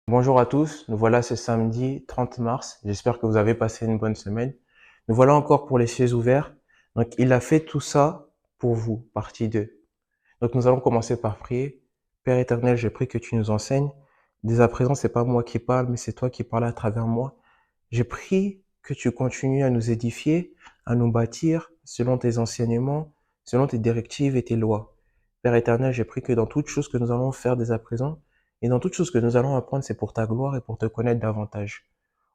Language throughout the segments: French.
Bonjour à tous, nous voilà ce samedi 30 mars. J'espère que vous avez passé une bonne semaine. Nous voilà encore pour les cieux ouverts. Donc, il a fait tout ça pour vous, partie 2. Donc, nous allons commencer par prier. Père éternel, je prie que tu nous enseignes. Dès à présent, c'est pas moi qui parle, mais c'est toi qui parles à travers moi. Je prie que tu continues à nous édifier, à nous bâtir selon tes enseignements, selon tes directives et tes lois. Père éternel, je prie que dans toutes choses que nous allons faire dès à présent, et dans toutes choses que nous allons apprendre, c'est pour ta gloire et pour te connaître davantage.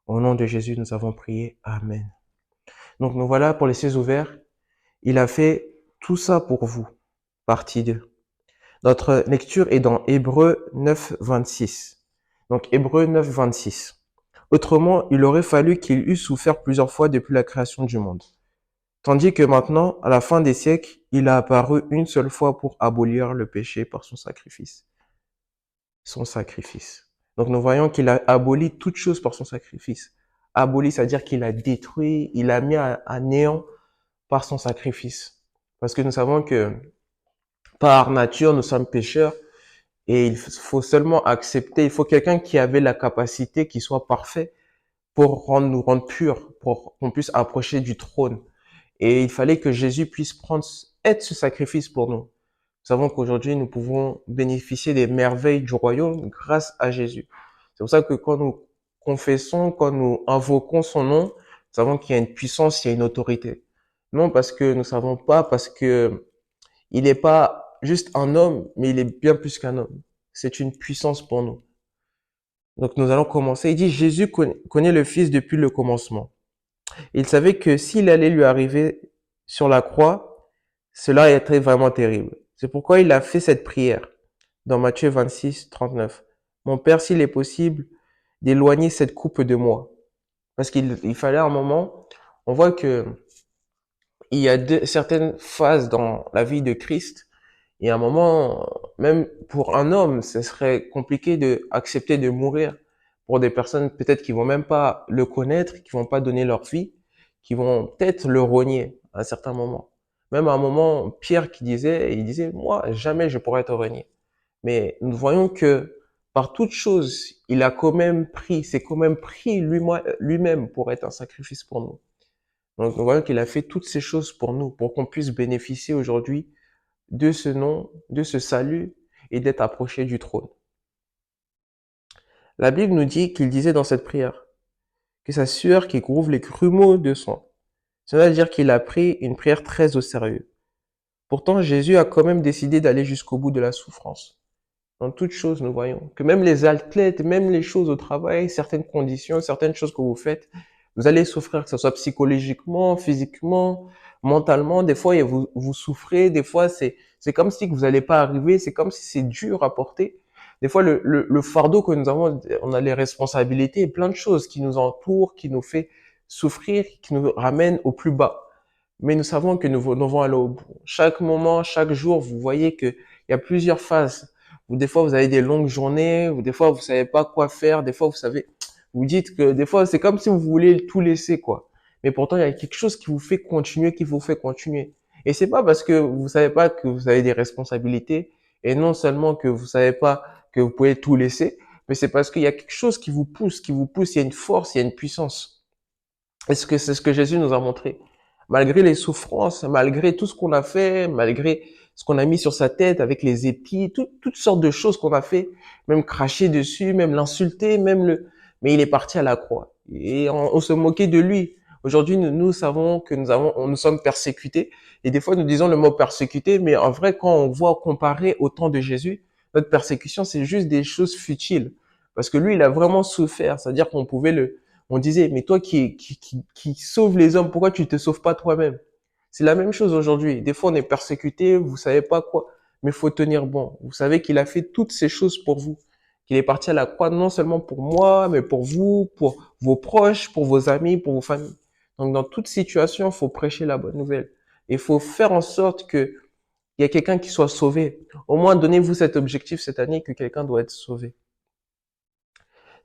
Au nom de Jésus, nous avons prié. Amen. Donc nous voilà pour les cieux ouverts. Il a fait tout ça pour vous. Partie 2. Notre lecture est dans Hébreux 9, 26. Donc Hébreux 9, 26. Autrement, il aurait fallu qu'il eût souffert plusieurs fois depuis la création du monde. Tandis que maintenant, à la fin des siècles, il a apparu une seule fois pour abolir le péché par son sacrifice. Son sacrifice. Donc nous voyons qu'il a aboli toute chose par son sacrifice. Aboli, c'est-à-dire qu'il a détruit, il a mis à néant par son sacrifice. Parce que nous savons que par nature, nous sommes pécheurs et il faut seulement accepter, il faut quelqu'un qui avait la capacité, qui soit parfait pour nous rendre purs, pour qu'on puisse approcher du trône. Et il fallait que Jésus puisse être ce sacrifice pour nous. Nous savons qu'aujourd'hui, nous pouvons bénéficier des merveilles du royaume grâce à Jésus. C'est pour ça que quand nous confessons, quand nous invoquons son nom, nous savons qu'il y a une puissance, il y a une autorité. Non parce que nous savons pas, parce que il n'est pas juste un homme, mais il est bien plus qu'un homme. C'est une puissance pour nous. Donc nous allons commencer. Il dit, Jésus connaît le Fils depuis le commencement. Il savait que s'il allait lui arriver sur la croix, cela était vraiment terrible. C'est pourquoi il a fait cette prière dans Matthieu 26, 39. Mon Père, s'il est possible, d'éloigner cette coupe de moi. Parce qu'il fallait un moment, on voit que il y a certaines phases dans la vie de Christ. Et à un moment, même pour un homme, ce serait compliqué de accepter de mourir pour des personnes peut-être qui vont même pas le connaître, qui vont pas donner leur vie, qui vont peut-être le renier à un certain moment. Même à un moment, Pierre il disait, moi, jamais je pourrais te renier. Mais nous voyons que par toute chose, il a quand même pris, c'est quand même pris lui-même pour être un sacrifice pour nous. Donc nous voyons qu'il a fait toutes ces choses pour nous, pour qu'on puisse bénéficier aujourd'hui de ce nom, de ce salut et d'être approché du trône. La Bible nous dit qu'il disait dans cette prière que sa sueur qui couvre les grumeaux de sang. Cela veut dire qu'il a pris une prière très au sérieux. Pourtant, Jésus a quand même décidé d'aller jusqu'au bout de la souffrance. Dans toutes choses, nous voyons que même les athlètes, même les choses au travail, certaines conditions, certaines choses que vous faites, vous allez souffrir, que ce soit psychologiquement, physiquement, mentalement. Des fois, vous souffrez. Des fois, c'est comme si vous n'allez pas arriver. C'est comme si c'est dur à porter. Des fois, le fardeau que nous avons, on a les responsabilités et plein de choses qui nous entourent, qui nous fait souffrir, qui nous ramènent au plus bas. Mais nous savons que nous devons aller au bout. Chaque moment, chaque jour, vous voyez que il y a plusieurs phases. Ou des fois, vous avez des longues journées, ou des fois, vous savez pas quoi faire, des fois, vous savez, vous dites que des fois, c'est comme si vous voulez tout laisser, quoi. Mais pourtant, il y a quelque chose qui vous fait continuer, qui vous fait continuer. Et c'est pas parce que vous savez pas que vous avez des responsabilités, et non seulement que vous savez pas que vous pouvez tout laisser, mais c'est parce qu'il y a quelque chose qui vous pousse, il y a une force, il y a une puissance. Est-ce que c'est ce que Jésus nous a montré? Malgré les souffrances, malgré tout ce qu'on a fait, malgré ce qu'on a mis sur sa tête avec les épis, toutes sortes de choses qu'on a fait, même cracher dessus, même l'insulter, mais il est parti à la croix. Et on se moquait de lui. Aujourd'hui, nous savons que nous sommes persécutés. Et des fois, nous disons le mot persécuté, mais en vrai, quand on voit comparer au temps de Jésus, notre persécution, c'est juste des choses futiles. Parce que lui, il a vraiment souffert. C'est-à-dire qu'on pouvait on disait, mais toi qui sauves les hommes, pourquoi tu te sauves pas toi-même? C'est la même chose aujourd'hui. Des fois, on est persécuté, vous savez pas quoi, mais faut tenir bon. Vous savez qu'il a fait toutes ces choses pour vous. Qu'il est parti à la croix non seulement pour moi, mais pour vous, pour vos proches, pour vos amis, pour vos familles. Donc, dans toute situation, il faut prêcher la bonne nouvelle. Il faut faire en sorte que il y a quelqu'un qui soit sauvé. Au moins, donnez-vous cet objectif cette année que quelqu'un doit être sauvé.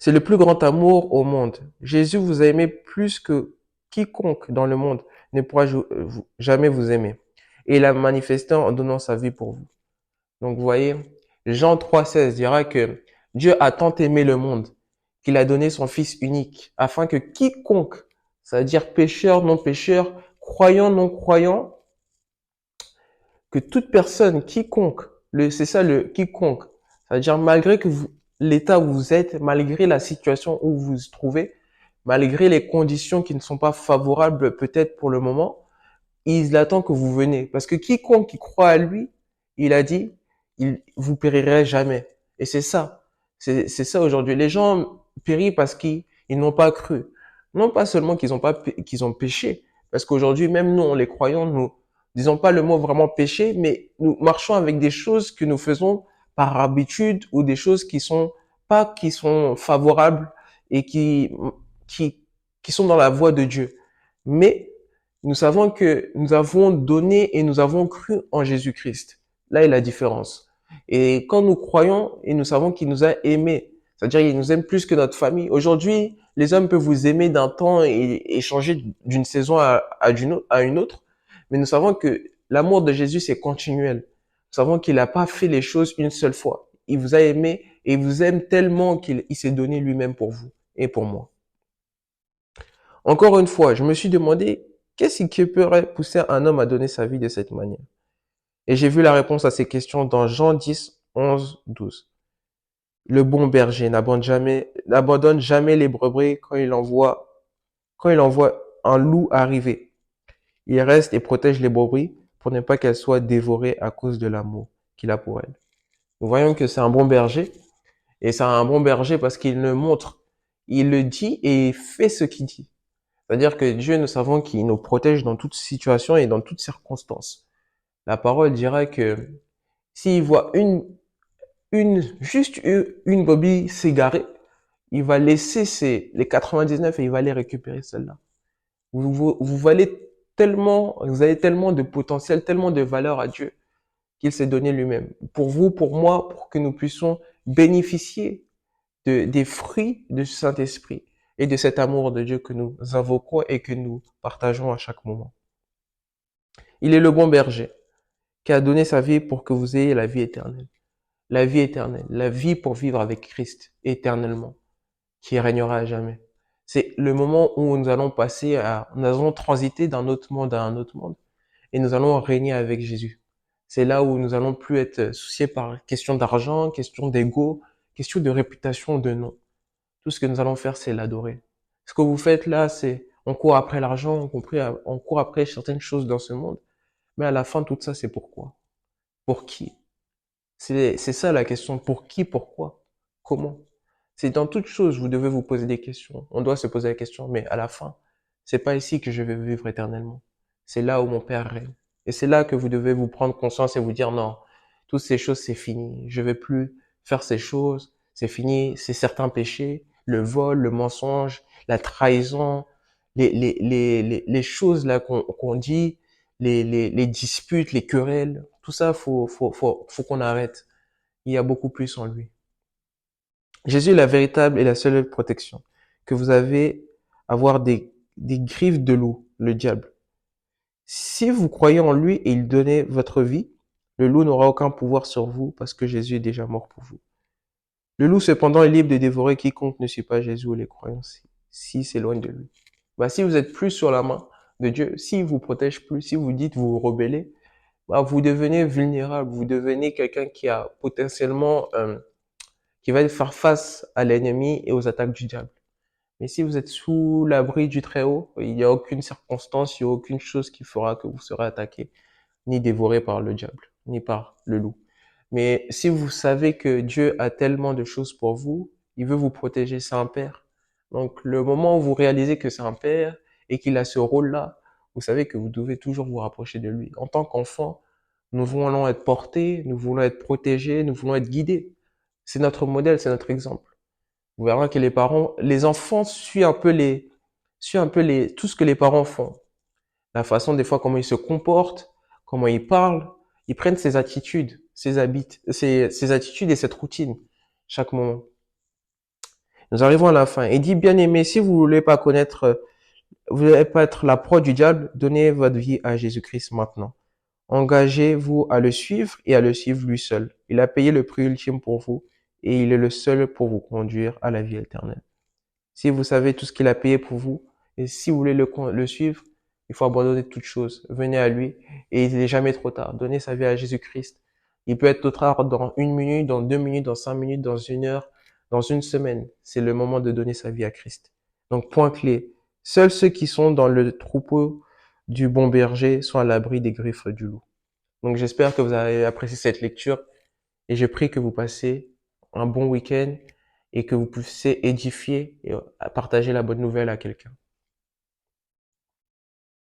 C'est le plus grand amour au monde. Jésus vous a aimé plus que quiconque dans le monde ne pourra jamais vous aimer. Et il a manifesté en donnant sa vie pour vous. Donc vous voyez, Jean 3,16 dira que Dieu a tant aimé le monde qu'il a donné son Fils unique, afin que quiconque, c'est-à-dire pécheur, non pécheur, croyant, non croyant, que toute personne, quiconque, c'est ça le quiconque, c'est-à-dire malgré que vous, l'état où vous êtes, malgré la situation où vous vous trouvez, malgré les conditions qui ne sont pas favorables peut-être pour le moment, il attend que vous venez. Parce que quiconque qui croit à lui, il a dit, vous périrez jamais. Et c'est ça. C'est ça aujourd'hui. Les gens périssent parce qu'ils n'ont pas cru. Non pas seulement qu'ils ont péché. Parce qu'aujourd'hui, même nous, les croyants, nous disons pas le mot vraiment péché, mais nous marchons avec des choses que nous faisons par habitude ou des choses qui sont favorables et qui, qui sont dans la voie de Dieu. Mais nous savons que nous avons donné et nous avons cru en Jésus-Christ. Là est la différence. Et quand nous croyons et nous savons qu'il nous a aimés, c'est-à-dire qu'il nous aime plus que notre famille. Aujourd'hui, les hommes peuvent vous aimer d'un temps et changer d'une saison à une autre, mais nous savons que l'amour de Jésus, c'est continuel. Nous savons qu'il n'a pas fait les choses une seule fois. Il vous a aimé et il vous aime tellement qu'il s'est donné lui-même pour vous et pour moi. Encore une fois, je me suis demandé, qu'est-ce qui pourrait pousser un homme à donner sa vie de cette manière? Et j'ai vu la réponse à ces questions dans Jean 10, 11, 12. Le bon berger n'abandonne jamais les brebis quand il envoie un loup arriver. Il reste et protège les brebis pour ne pas qu'elles soient dévorées à cause de l'amour qu'il a pour elles. Nous voyons que c'est un bon berger, et c'est un bon berger parce qu'il le montre, il le dit et il fait ce qu'il dit. C'est-à-dire que Dieu, nous savons qu'il nous protège dans toute situation et dans toutes circonstances. La parole dira que s'il voit juste une brebis s'égarer, il va laisser les 99 et il va les récupérer celle-là. Vous avez tellement de potentiel, tellement de valeur à Dieu qu'il s'est donné lui-même. Pour vous, pour moi, pour que nous puissions bénéficier des fruits du Saint-Esprit et de cet amour de Dieu que nous invoquons et que nous partageons à chaque moment. Il est le bon berger qui a donné sa vie pour que vous ayez la vie éternelle. La vie éternelle, la vie pour vivre avec Christ éternellement, qui régnera à jamais. C'est le moment où nous allons transiter d'un autre monde à un autre monde et nous allons régner avec Jésus. C'est là où nous allons plus être souciés par question d'argent, question d'ego, question de réputation, de nom. Tout ce que nous allons faire, c'est l'adorer. Ce que vous faites là, c'est on court après l'argent, on court après certaines choses dans ce monde. Mais à la fin, tout ça, c'est pourquoi? Pour qui? C'est ça la question. Pour qui? Pourquoi? Comment? C'est dans toute chose, vous devez vous poser des questions. On doit se poser la question, mais à la fin, c'est pas ici que je vais vivre éternellement. C'est là où mon Père règne. Et c'est là que vous devez vous prendre conscience et vous dire non, toutes ces choses, c'est fini. Je vais plus faire ces choses. C'est fini. C'est certains péchés, le vol, le mensonge, la trahison, les choses là qu'on dit, les disputes, les querelles. Tout ça, faut qu'on arrête. Il y a beaucoup plus en lui. Jésus est la véritable et la seule protection. Que vous avez avoir des griffes de loup, le diable. Si vous croyez en lui et il donnait votre vie, le loup n'aura aucun pouvoir sur vous parce que Jésus est déjà mort pour vous. Le loup cependant est libre de dévorer quiconque ne suit pas Jésus ou les croyants si s'éloigne de lui. Bah, si vous êtes plus sur la main de Dieu, s'il vous protège plus, si vous dites vous vous rebellez, bah, vous devenez vulnérable, vous devenez quelqu'un qui a potentiellement qui va faire face à l'ennemi et aux attaques du diable. Mais si vous êtes sous l'abri du Très-Haut, il n'y a aucune circonstance, il n'y a aucune chose qui fera que vous serez attaqué, ni dévoré par le diable, ni par le loup. Mais si vous savez que Dieu a tellement de choses pour vous, il veut vous protéger, c'est un père. Donc le moment où vous réalisez que c'est un père et qu'il a ce rôle-là, vous savez que vous devez toujours vous rapprocher de lui. En tant qu'enfant, nous voulons être portés, nous voulons être protégés, nous voulons être guidés. C'est notre modèle, c'est notre exemple. Vous verrez que les enfants suivent un peu tout ce que les parents font. La façon, des fois, comment ils se comportent, comment ils parlent, ils prennent ces attitudes, ces attitudes et cette routine, chaque moment. Nous arrivons à la fin. Il dit, bien aimé, si vous voulez pas vous voulez pas être la proie du diable, donnez votre vie à Jésus-Christ maintenant. Engagez-vous à le suivre et à le suivre lui seul. Il a payé le prix ultime pour vous et il est le seul pour vous conduire à la vie éternelle. Si vous savez tout ce qu'il a payé pour vous, et si vous voulez le suivre, il faut abandonner toute chose. Venez à lui et il n'est jamais trop tard. Donnez sa vie à Jésus-Christ. Il peut être trop tard dans 1 minute, dans 2 minutes, dans 5 minutes, dans 1 heure, dans une semaine. C'est le moment de donner sa vie à Christ. Donc, point clé. Seuls ceux qui sont dans le troupeau du bon berger sont à l'abri des griffes du loup. Donc, j'espère que vous avez apprécié cette lecture et je prie que vous passez un bon week-end et que vous puissiez édifier et partager la bonne nouvelle à quelqu'un.